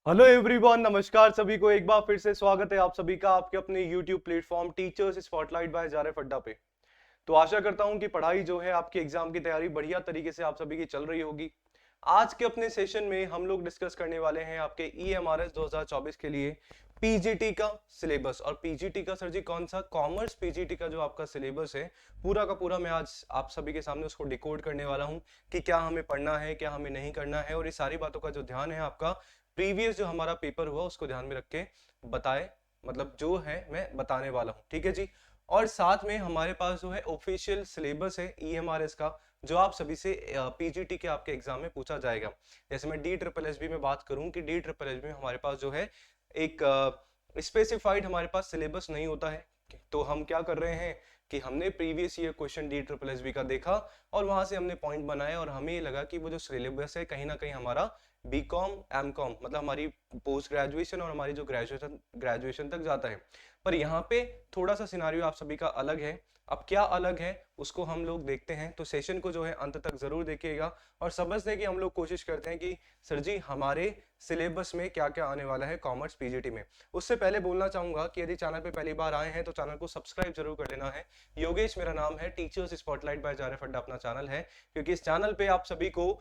Hello everyone, नमस्कार सभी को। एक बार फिर से स्वागत है आप सभी का आपके अपने YouTube platform teachers spotlight by जारेफ अड्डा पे। तो आशा करता हूं कि पढ़ाई जो है आपकी एग्जाम की तैयारी बढ़िया तरीके से आप सभी की चल रही होगी। आज के अपने सेशन में हम लोग डिस्कस करने वाले हैं आपके EMRS 2024 के लिए पीजीटी का सिलेबस। और पीजीटी का सर जी कौन सा? कॉमर्स पीजीटी का जो आपका सिलेबस है पूरा का पूरा मैं आज आप सभी के सामने उसको डिकोड करने वाला हूं कि क्या हमें पढ़ना है, क्या हमें नहीं करना है। और ये सारी बातों का जो ध्यान है आपका प्रीवियस जो हमारा पेपर हुआ उसको ध्यान में रख के बताए, मतलब जो है मैं बताने वाला हूँ। ठीक है जी। और साथ में हमारे पास जो है ऑफिशियल सिलेबस है EMRS का, जो आप सभी से पीजीटी के आपके एग्जाम में पूछा जाएगा। जैसे मैं DSSB में बात करूं कि DSSB में हमारे पास जो है एक स्पेसिफाइड हमारे पास सिलेबस नहीं होता है। तो हम क्या कर रहे हैं कि हमने प्रीवियस ईयर क्वेश्चन DSSB का देखा और वहां से हमने पॉइंट बनाए और हमें ये लगा कि वो जो सिलेबस है कहीं ना कहीं हमारा बीकॉम एमकॉम मतलब हमारी पोस्ट ग्रेजुएशन और हमारी जो ग्रेजुएशन तक जाता है। पर यहाँ पे थोड़ा सा सिनारियो आप सभी का अलग है। अब क्या अलग है उसको हम लोग देखते हैं, तो सेशन को जो है अंत तक जरूर देखिएगा और समझने की हम लोग कोशिश करते हैं कि सर जी हमारे सिलेबस में क्या क्या आने वाला है कॉमर्स पीजीटी में। उससे पहले बोलना चाहूंगा कि यदि चैनल पे पहली बार आए हैं तो चैनल को सब्सक्राइब जरूर कर लेना है। योगेश मेरा नाम है, टीचर्स स्पॉटलाइट बाय जारेफ अड्डा अपना चैनल है। क्योंकि इस चैनल पे आप सभी को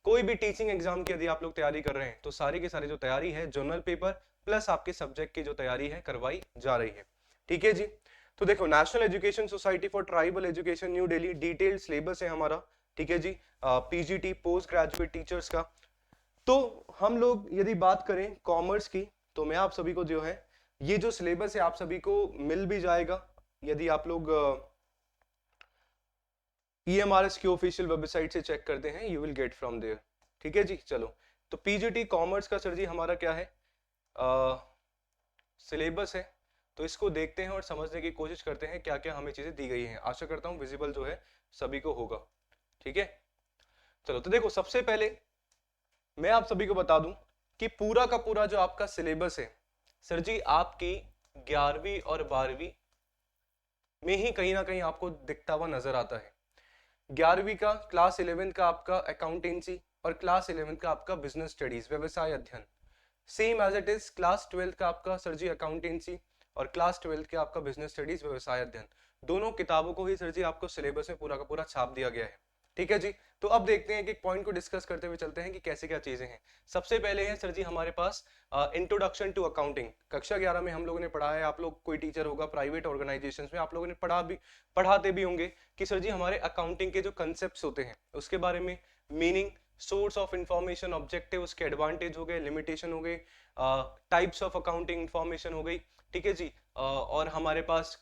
कोई भी टीचिंग एग्जाम की यदि आप लोग तैयारी कर रहे हैं तो सारी की सारी जो तैयारी है जर्नल पेपर प्लस आपके सब्जेक्ट की जो तैयारी है करवाई जा रही है। ठीक है जी। तो देखो, national education society for tribal education new Delhi, detailed syllabus है हमारा। ठीक है जी। पीजीटी पोस्ट ग्रेजुएट टीचर्स का। तो हम लोग यदि बात करें कॉमर्स की तो मैं आप सभी को जो है ये जो सिलेबस है आप सभी को मिल भी जाएगा यदि आप लोग EMRS की ऑफिशियल वेबसाइट से चेक करते हैं। You will get from there. ठीक है जी। चलो, तो पीजीटी कॉमर्स का सर जी हमारा क्या है सिलेबस है, तो इसको देखते हैं और समझने की कोशिश करते हैं क्या क्या हमें चीजें दी गई हैं। आशा करता हूं विजिबल जो है सभी को होगा। ठीक है। चलो, तो देखो सबसे पहले मैं आप सभी को बता दूं कि पूरा का पूरा जो आपका सिलेबस है सर जी आपकी 11वीं और 12वीं में ही कहीं ना कहीं आपको दिखता हुआ नजर आता है। 11वीं का क्लास 11 का आपका अकाउंटेंसी और क्लास 11 का आपका बिजनेस स्टडीज व्यवसाय अध्ययन, same as it is class 12 का आपका सर जी अकाउंटेंसी और क्लास 12 के आपका बिजनेस स्टडीज व्यवसाय अध्ययन। दोनों किताबों को ही सर जी आपको सिलेबस में पूरा का पूरा छाप दिया गया है। ठीक है जी। तो अब देखते हैं कि पॉइंट को डिस्कस करते हुए चलते हैं कि कैसे क्या चीजें हैं। सबसे पहले है सर जी हमारे पास इंट्रोडक्शन टू अकाउंटिंग। कक्षा 11 में हम लोगों ने पढ़ा है, आप लोग कोई टीचर होगा प्राइवेट ऑर्गेनाइजेशंस में, आप लोगों ने पढ़ाते भी होंगे कि सर जी हमारे अकाउंटिंग के जो कंसेप्ट होते हैं उसके बारे में, meaning, source of information, objective, उसके एडवांटेज हो गए, लिमिटेशन हो गए, टाइप्स ऑफ अकाउंटिंग इंफॉर्मेशन हो गई। ठीक है जी। और हमारे पास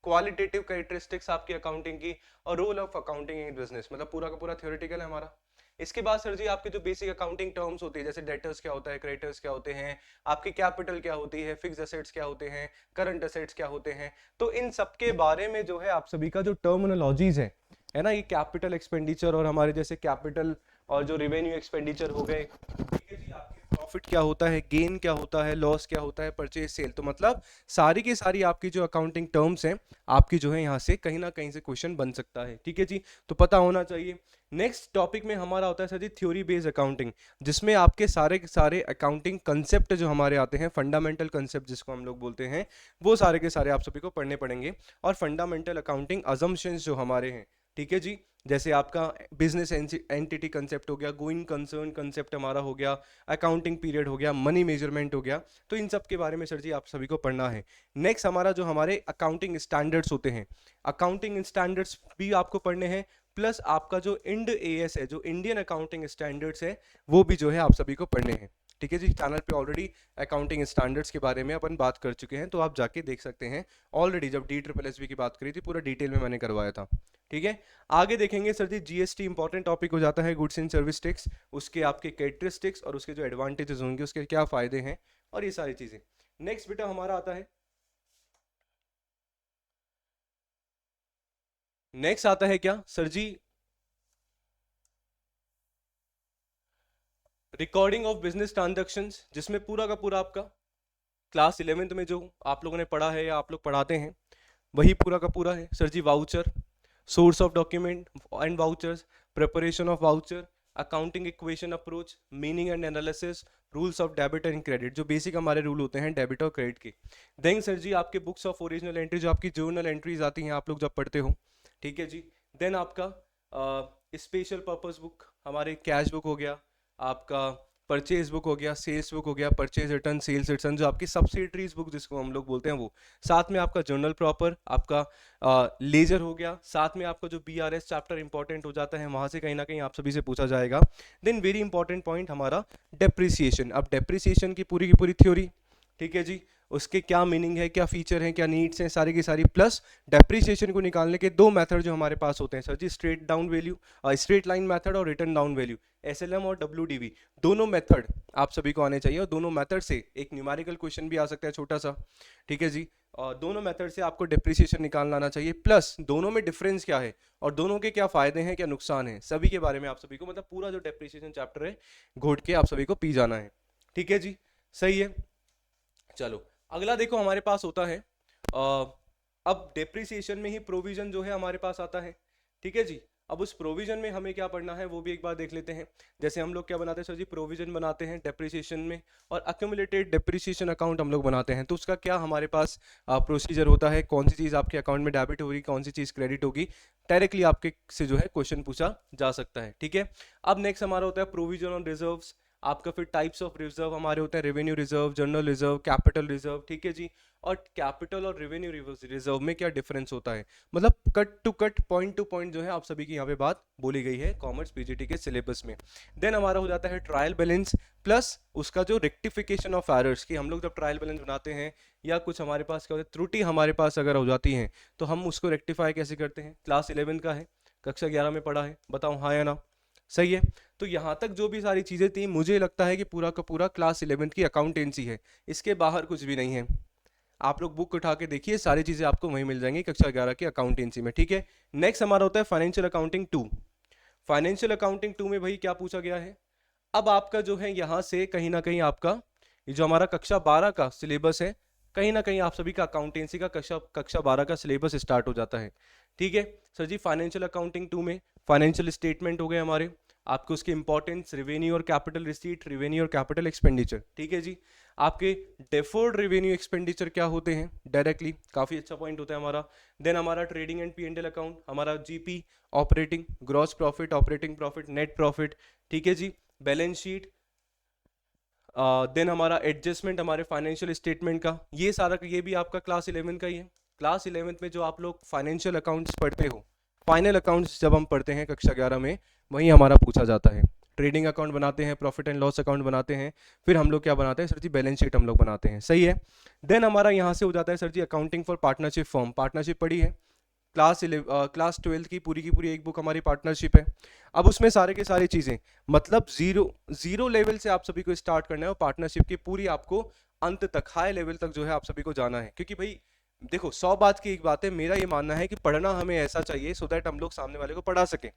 क्वालिटेटिव कैरेक्टरिस्टिक्स आपकी अकाउंटिंग की और role of accounting in business, मतलब पूरा का पूरा थ्योरेटिकल है हमारा। इसके बाद सर जी आपकी जो बेसिक अकाउंटिंग टर्म्स होती है जैसे डेटर्स क्या होता है, क्रेडिटर्स क्या होते हैं, आपकी कैपिटल क्या होती है, फिक्स एसेट्स क्या होते हैं, करंट एसेट्स क्या होते हैं। तो इन सब के बारे में जो है आप सभी का जो टर्मिनोलॉजीज है ना, ये कैपिटल एक्सपेंडिचर और हमारे जैसे कैपिटल और जो रिवेन्यू एक्सपेंडिचर हो गए। ठीक है जी। आपके प्रॉफिट क्या होता है, गेन क्या होता है, लॉस क्या होता है, परचेज सेल, तो मतलब सारी की सारी आपकी जो अकाउंटिंग टर्म्स हैं आपकी जो है यहाँ से कहीं ना कहीं से क्वेश्चन बन सकता है। ठीक है जी। तो पता होना चाहिए। नेक्स्ट टॉपिक में हमारा होता है सर जी थ्योरी बेस्ड अकाउंटिंग, जिसमें आपके सारे के सारे अकाउंटिंग कंसेप्ट जो हमारे आते हैं, फंडामेंटल कंसेप्ट जिसको हम लोग बोलते हैं, वो सारे के सारे आप सभी को पढ़ने पड़ेंगे। और फंडामेंटल अकाउंटिंग अजम्पशंस जो हमारे हैं, ठीक है जी, जैसे आपका बिजनेस एंटिटी कंसेप्ट हो गया, गोइंग कंसर्न कंसेप्ट हमारा हो गया, अकाउंटिंग पीरियड हो गया, मनी मेजरमेंट हो गया, तो इन सब के बारे में सर जी आप सभी को पढ़ना है। नेक्स्ट हमारा जो हमारे अकाउंटिंग स्टैंडर्ड्स होते हैं, अकाउंटिंग स्टैंडर्ड्स भी आपको पढ़ने हैं, प्लस आपका जो इंड एएस है, जो इंडियन अकाउंटिंग स्टैंडर्ड्स है, वो भी जो है आप सभी को पढ़ने हैं। ठीक है जी। चैनल पे ऑलरेडी अकाउंटिंग स्टैंडर्ड्स के बारे में अपन बात कर चुके हैं, तो आप जाके देख सकते हैं। ऑलरेडी जब DSSB की बात करी थी पूरा डिटेल में मैंने करवाया था। ठीक है। आगे देखेंगे सर जी जीएसटी इंपॉर्टेंट टॉपिक हो जाता है, गुड्स एंड सर्विस टैक्स, उसके आपके कैरेक्टरिस्टिक्स और उसके जो एडवांटेजेस होंगे, उसके क्या फायदे हैं और ये सारी चीजें। नेक्स्ट बेटा हमारा आता है, नेक्स्ट आता है क्या sir ji, recording of business transactions, जिसमें पूरा का पूरा आपका क्लास 11th में जो आप लोगों ने पढ़ा है या आप लोग पढ़ाते हैं वही पूरा का पूरा है। Sir ji voucher, source of document and vouchers, preparation of voucher, accounting equation approach, meaning and analysis, rules of debit and credit, जो बेसिक हमारे रूल होते हैं डेबिट और क्रेडिट के। देन सर जी आपके बुक्स ऑफ ओरिजिनल एंट्री, जो आपकी journal entries आती हैं आप लोग जब पढ़ते हो, ठीक है जी। देन आपका स्पेशल पर्पस बुक, हमारे कैश बुक हो गया, आपका परचेज बुक हो गया, सेल्स बुक हो गया, परचेज रिटर्न, सेल्स रिटर्न, जो आपकी सब्सिडरीज बुक जिसको हम लोग बोलते हैं वो, साथ में आपका जर्नल प्रॉपर, आपका लेजर हो गया, साथ में आपका जो BRS चैप्टर इंपॉर्टेंट हो जाता है, वहां से कहीं ना कहीं आप सभी से पूछा जाएगा। देन वेरी इंपॉर्टेंट पॉइंट हमारा डेप्रिसिएशन, अब डेप्रिसिएशन की पूरी थ्योरी, ठीक है जी, उसके क्या मीनिंग है, क्या फीचर है, क्या नीड्स हैं, सारी की सारी, प्लस डेप्रिसिएशन को निकालने के दो मेथड जो हमारे पास होते हैं sir ji, straight down value, straight line method और रिटर्न डाउन वैल्यू, SLM और WDV, दोनों मेथड आप सभी को आने चाहिए, और दोनों मेथड से एक न्यूमेरिकल क्वेश्चन भी आ सकता है छोटा सा, ठीक है जी। और दोनों मेथड से आपको डेप्रिसिएशन निकालना आना चाहिए, प्लस दोनों में डिफरेंस क्या है और दोनों के क्या फायदे हैं, क्या नुकसान है, सभी के बारे में आप सभी को, मतलब पूरा जो डेप्रिसिएशन चैप्टर है घोट के आप सभी को पी जाना है, ठीक है जी, सही है। चलो अगला देखो हमारे पास होता है अब डेप्रिसिएशन में ही प्रोविजन जो है हमारे पास आता है, ठीक है जी। अब उस प्रोविजन में हमें क्या पढ़ना है वो भी एक बार देख लेते हैं। जैसे हम लोग क्या बनाते हैं सर जी, प्रोविजन बनाते हैं डेप्रिसिएशन में, और अक्यूमुलेटेड डेप्रिसिएशन अकाउंट हम लोग बनाते हैं। तो उसका क्या हमारे पास प्रोसीजर होता है, कौन सी चीज़ आपके अकाउंट में डेबिट होगी, कौन सी चीज़ क्रेडिट होगी, डायरेक्टली आपके से जो है क्वेश्चन पूछा जा सकता है, ठीक है। अब नेक्स्ट हमारा होता है प्रोविजन ऑन रिजर्व्स। आपका फिर टाइप्स ऑफ रिजर्व हमारे होते हैं, revenue reserve, general reserve, capital reserve, ठीक है जी। और कैपिटल और रेवेन्यू रिजर्व में क्या डिफरेंस होता है, मतलब cut to cut, point to point जो है आप सभी की यहाँ पे बात बोली गई है कॉमर्स PGT के सिलेबस में। देन हमारा हो जाता है ट्रायल बैलेंस, प्लस उसका जो रेक्टिफिकेशन ऑफ एरर्स, की हम लोग जब ट्रायल बैलेंस बनाते हैं या कुछ हमारे पास क्या होता है त्रुटि हमारे पास अगर हो जाती है तो हम उसको रेक्टिफाई कैसे करते हैं। क्लास 11 का है, कक्षा 11 में पढ़ा है, बताओ हाँ या ना, सही है। तो यहाँ तक जो भी सारी चीज़ें थी, मुझे लगता है कि पूरा का पूरा क्लास 11 की अकाउंटेंसी है, इसके बाहर कुछ भी नहीं है। आप लोग बुक उठा के देखिए, सारी चीज़ें आपको वहीं मिल जाएंगी कक्षा 11 की अकाउंटेंसी में, ठीक है। नेक्स्ट हमारा होता है फाइनेंशियल अकाउंटिंग 2। फाइनेंशियल अकाउंटिंग 2 में भाई क्या पूछा गया है, अब आपका जो है यहाँ से कहीं ना कहीं आपका ये जो हमारा कक्षा 12 का सिलेबस है, कहीं ना कहीं आप सभी का अकाउंटेंसी का कक्षा 12 का सिलेबस स्टार्ट हो जाता है, ठीक है सर जी। फाइनेंशियल अकाउंटिंग 2 में फाइनेंशियल स्टेटमेंट हो गए हमारे, आपको उसके इंपॉर्टेंस, रेवेन्यू और कैपिटल रिसीट, रेवेन्यू और कैपिटल एक्सपेंडिचर, ठीक है जी। आपके डेफर्ड रेवेन्यू एक्सपेंडिचर क्या होते हैं डायरेक्टली, काफी अच्छा पॉइंट होता है हमारा। देन हमारा ट्रेडिंग एंड P&L अकाउंट, हमारा GP, operating, gross profit, operating profit, net profit, ठीक है जी। बैलेंस शीट, देन हमारा एडजस्टमेंट हमारे फाइनेंशियल स्टेटमेंट का, ये सारा ये भी आपका क्लास 11 का ही है। क्लास 11 में जो आप लोग फाइनेंशियल अकाउंट्स पढ़ते हो, फाइनल अकाउंट्स जब हम पढ़ते हैं कक्षा 11 में, वहीं हमारा पूछा जाता है। ट्रेडिंग अकाउंट बनाते हैं, प्रॉफिट एंड लॉस अकाउंट बनाते हैं, फिर हम लोग क्या बनाते हैं सर जी, बैलेंस शीट हम लोग बनाते हैं, सही है। देन हमारा यहाँ से हो जाता है sir ji accounting for partnership firm, partnership पढ़ी है, क्लास 12 की पूरी एक बुक हमारी पार्टनरशिप है। अब उसमें सारे के सारी चीज़ें, मतलब जीरो लेवल से आप सभी को स्टार्ट करना है, और पार्टनरशिप की पूरी आपको अंत तक, हाई लेवल तक जो है आप सभी को जाना है। क्योंकि भाई देखो 100 बात की एक बात है, मेरा ये मानना है कि पढ़ना हमें ऐसा चाहिए सो दैट हम लोग सामने वाले को पढ़ा सकें,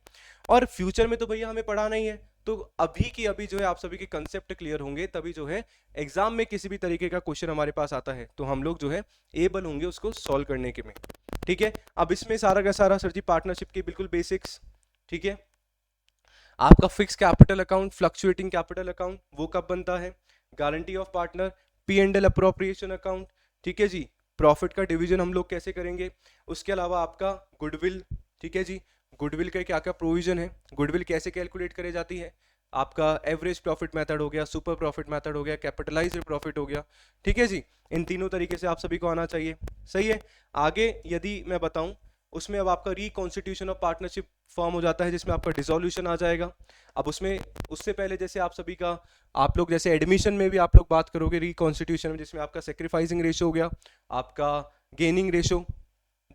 और फ्यूचर में तो भैया हमें पढ़ाना ही है। तो अभी की अभी जो है आप सभी के कंसेप्ट क्लियर होंगे, तभी जो है एग्जाम में किसी भी तरीके का क्वेश्चन हमारे पास आता है तो हम लोग जो है एबल होंगे उसको सॉल्व करने के में, ठीक है। अब इसमें सारा का सारा सर जी पार्टनरशिप के बिल्कुल बेसिक्स, ठीक है। आपका fix capital account, fluctuating capital account वो कब बनता है, guarantee of partner, P&L appropriation account, ठीक है जी। प्रॉफिट का डिवीजन हम लोग कैसे करेंगे, उसके अलावा आपका गुडविल, ठीक है जी। गुडविल का क्या क्या प्रोविजन है, गुडविल कैसे कैलकुलेट करी जाती है, आपका एवरेज प्रॉफिट मेथड हो गया, सुपर प्रॉफिट मेथड हो गया, कैपिटलाइज्ड प्रॉफिट हो गया, ठीक है जी। इन तीनों तरीके से आप सभी को आना चाहिए, सही है। आगे यदि मैं बताऊं, उसमें अब आपका रिकॉन्स्टिट्यूशन ऑफ पार्टनरशिप फॉर्म हो जाता है, जिसमें आपका डिसोल्यूशन आ जाएगा। अब उसमें उससे पहले जैसे आप सभी का, आप लोग जैसे एडमिशन में भी आप लोग बात करोगे रिकॉन्स्टिट्यूशन में, जिसमें आपका सेक्रीफाइसिंग रेशो हो गया, आपका गेनिंग रेशो,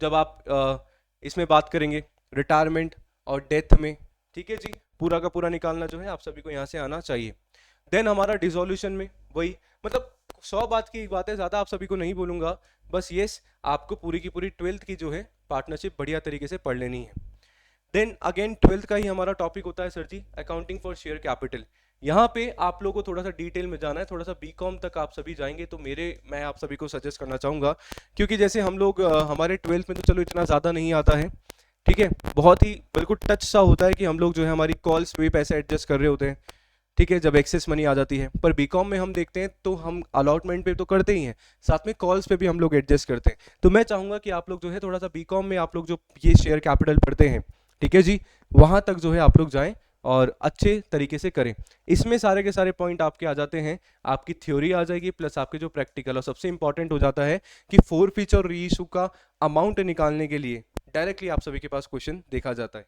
जब आप इसमें बात करेंगे रिटायरमेंट और डेथ में, ठीक है जी। पूरा का पूरा निकालना जो है आप सभी को यहाँ से आना चाहिए। देन हमारा डिसोल्यूशन में वही, मतलब 100 बात की एक बात है, ज़्यादा आप सभी को नहीं बोलूँगा, बस येस आपको पूरी की पूरी 12th की जो है पार्टनरशिप बढ़िया तरीके से पढ़ लेनी है। देन अगेन 12th का ही हमारा टॉपिक होता है sir ji accounting for share capital. यहाँ पे आप लोगों को थोड़ा सा डिटेल में जाना है, थोड़ा सा BCom तक आप सभी जाएंगे तो मैं आप सभी को सजेस्ट करना चाहूँगा, क्योंकि जैसे हम लोग हमारे 12th में तो चलो इतना ज़्यादा नहीं आता है, ठीक है, बहुत ही बिल्कुल टच सा होता है कि हम लोग जो है हमारी कॉल्स पे भी पैसे एडजस्ट कर रहे होते हैं, ठीक है, जब एक्सेस मनी आ जाती है। पर बीकॉम में हम देखते हैं तो हम अलॉटमेंट पे तो करते ही हैं, साथ में कॉल्स पे भी हम लोग एडजस्ट करते हैं। तो मैं चाहूंगा कि आप लोग जो है थोड़ा सा बीकॉम में आप लोग जो ये शेयर कैपिटल पढ़ते हैं, ठीक है जी, वहां तक जो है आप लोग जाएं और अच्छे तरीके से करें। इसमें सारे के सारे पॉइंट आपके आ जाते हैं, आपकी थ्योरी आ जाएगी प्लस आपके जो प्रैक्टिकल, और सबसे इंपॉर्टेंट हो जाता है कि फोर फीचर और री इशू का अमाउंट निकालने के लिए डायरेक्टली आप सभी के पास क्वेश्चन देखा जाता है,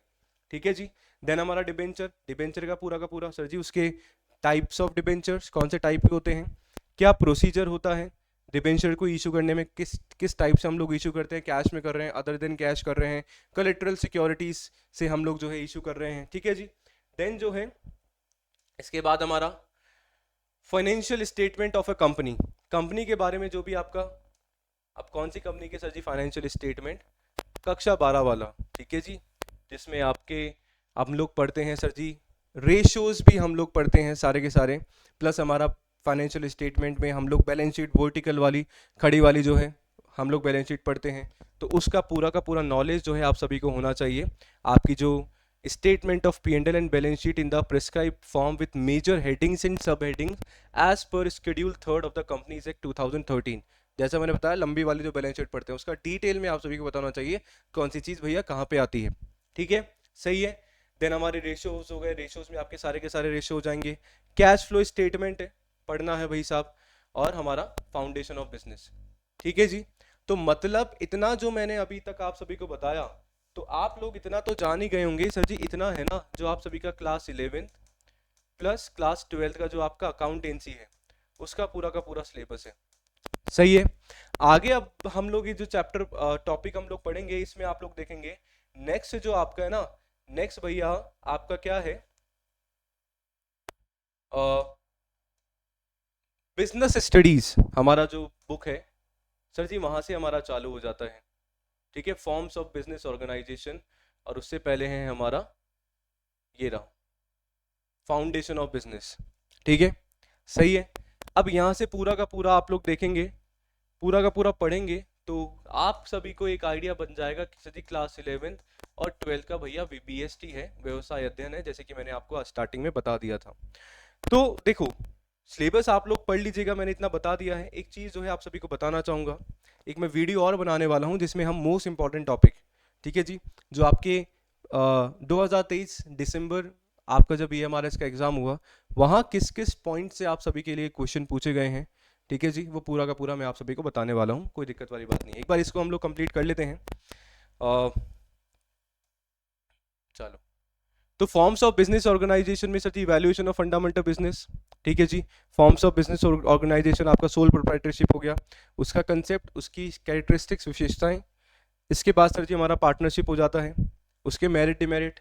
ठीक है जी। देन हमारा डिबेंचर, डिबेंचर का पूरा सर जी उसके टाइप्स ऑफ डिबेंचर्स कौन से टाइप के होते हैं, क्या प्रोसीजर होता है डिबेंचर को इशू करने में, किस किस टाइप से हम लोग इशू करते हैं, कैश में कर रहे हैं, अदर देन कैश कर रहे हैं, कोलैटरल सिक्योरिटीज से हम लोग जो है इशू कर रहे हैं, ठीक है जी। देन जो है इसके बाद हमारा financial statement of a company, company के बारे में जो भी आपका, अब कौन सी कंपनी के सर जी फाइनेंशियल स्टेटमेंट, कक्षा 12 वाला, ठीक है जी, जिसमें आपके हम लोग पढ़ते हैं सर जी रेशियोज भी हम लोग पढ़ते हैं सारे के सारे, प्लस हमारा फाइनेंशियल स्टेटमेंट में हम लोग बैलेंस शीट वर्टिकल वाली खड़ी वाली जो है हम लोग बैलेंस शीट पढ़ते हैं। तो उसका पूरा का पूरा नॉलेज जो है आप सभी को होना चाहिए। आपकी जो statement of P&L and balance sheet in the prescribe form with major headings and sub headings as per schedule 3 of the companies act 2013, जैसा मैंने बताया लंबी वाली जो बैलेंस शीट पढ़ते हैं उसका डिटेल में आप सभी को बताना चाहिए कौन सी चीज़ भैया कहाँ पे आती है, ठीक है, सही है। देन हमारे रेशियोज हो गए, रेशियोज में आपके सारे के सारे रेशियो हो जाएंगे। कैश फ्लो स्टेटमेंट है पढ़ना है भाई साहब, और हमारा फाउंडेशन ऑफ बिजनेस, ठीक है जी। तो मतलब इतना जो मैंने अभी तक आप सभी को बताया, तो आप लोग इतना तो जान ही गए होंगे सर जी, इतना है ना जो आप सभी का क्लास 11 प्लस क्लास 12 का जो आपका अकाउंटेंसी है उसका का पूरा सिलेबस है, सही है। आगे अब हम लोग ये जो चैप्टर टॉपिक हम लोग पढ़ेंगे इसमें आप लोग देखेंगे नेक्स्ट जो आपका है ना, नेक्स्ट भैया आपका क्या है, बिजनेस स्टडीज हमारा जो बुक है सर जी वहां से हमारा चालू हो जाता है, ठीक है, फॉर्म्स ऑफ बिजनेस ऑर्गेनाइजेशन, और उससे पहले है हमारा ये रहा फाउंडेशन ऑफ बिजनेस, ठीक है, सही है। अब यहाँ से पूरा का पूरा आप लोग देखेंगे, पूरा का पूरा पढ़ेंगे तो आप सभी को एक आइडिया बन जाएगा कि सर जी क्लास 11 और 12 का भैया BST है, व्यवसाय अध्ययन है, जैसे कि मैंने आपको स्टार्टिंग में बता दिया था। तो देखो सिलेबस आप लोग पढ़ लीजिएगा, मैंने इतना बता दिया है। एक चीज़ जो है आप सभी को बताना चाहूँगा, एक मैं वीडियो और बनाने वाला हूँ जिसमें हम मोस्ट इंपॉर्टेंट टॉपिक, ठीक है जी, जो आपके 2023 दिसंबर आपका जब EMRS का एग्जाम हुआ वहाँ किस किस पॉइंट से आप सभी के लिए क्वेश्चन पूछे गए हैं, ठीक है जी, वो पूरा का पूरा मैं आप सभी को बताने वाला हूँ, कोई दिक्कत वाली बात नहीं है। एक बार इसको हम लोग कंप्लीट कर लेते हैं। चलो, तो फॉर्म्स ऑफ बिजनेस ऑर्गेनाइजेशन में sir ji evaluation of fundamental business, ठीक है जी, फॉर्म्स ऑफ बिजनेस ऑर्गेनाइजेशन आपका सोल प्रोप्राइटरशिप हो गया, उसका कंसेप्ट, उसकी कैरेक्टरिस्टिक्स विशेषताएं। इसके बाद सर जी हमारा पार्टनरशिप हो जाता है, उसके मेरिट डिमेरिट,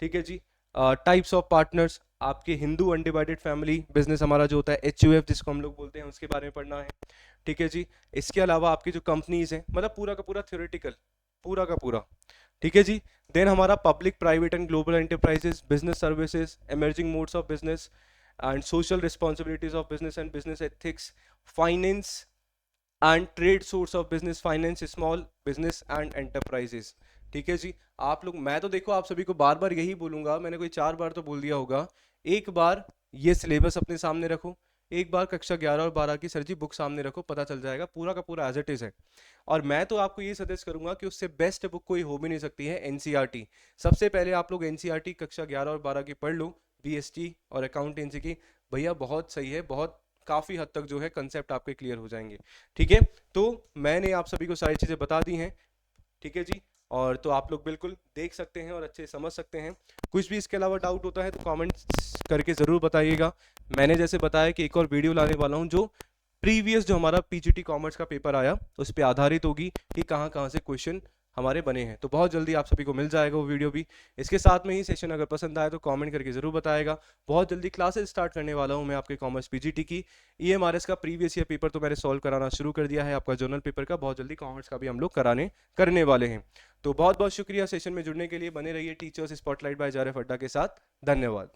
ठीक है जी, टाइप्स ऑफ पार्टनर्स, आपके हिंदू अनडिवाइडेड फैमिली बिजनेस हमारा जो होता है HUF जिसको हम लोग बोलते हैं उसके बारे में पढ़ना है, ठीक है जी। इसके अलावा आपकी जो कंपनीज हैं, मतलब पूरा का पूरा थ्योरेटिकल, पूरा का पूरा, ठीक है जी। देन हमारा public private and global enterprises, business services, emerging modes of business and social responsibilities of business and business ethics, finance and trade source of business, finance small business and enterprises, ठीक है जी। आप लोग, मैं तो देखो आप सभी को बार बार यही बोलूंगा, मैंने कोई 4 बार तो बोल दिया होगा, एक बार ये सिलेबस अपने सामने रखो, एक बार कक्षा 11 और 12 की सर जी बुक सामने रखो, पता चल जाएगा पूरा का पूरा एज इट इज है। और मैं तो आपको ये सजेस्ट करूंगा कि उससे बेस्ट बुक कोई हो भी नहीं सकती है NCERT। सबसे पहले आप लोग NCERT कक्षा 11 और 12 की पढ़ लो, BST और अकाउंटेंसी की, भैया बहुत सही है, बहुत काफ़ी हद तक जो है कंसेप्ट आपके क्लियर हो जाएंगे, ठीक है। तो मैंने आप सभी को सारी चीज़ें बता दी हैं, ठीक है जी, और तो आप लोग बिल्कुल देख सकते हैं और अच्छे से समझ सकते हैं। कुछ भी इसके अलावा डाउट होता है तो कमेंट्स करके ज़रूर बताइएगा। मैंने जैसे बताया कि एक और वीडियो लाने वाला हूं जो प्रीवियस जो हमारा PGT कॉमर्स का पेपर आया उस पर आधारित होगी कि कहाँ कहाँ से क्वेश्चन हमारे बने हैं, तो बहुत जल्दी आप सभी को मिल जाएगा वो वीडियो भी। इसके साथ में ही सेशन अगर पसंद आए तो कमेंट करके ज़रूर बताएगा। बहुत जल्दी क्लासेस स्टार्ट करने वाला हूँ मैं आपके कॉमर्स PGT की। EMRS का प्रीवियस ईयर पेपर तो मैंने सॉल्व कराना शुरू कर दिया है, आपका जर्नल पेपर का बहुत जल्दी कॉमर्स का भी हम लोग करने वाले हैं। तो बहुत बहुत शुक्रिया सेशन में जुड़ने के लिए, बने रहिए टीचर्स स्पॉटलाइट बाय JRF अड्डा के साथ, धन्यवाद।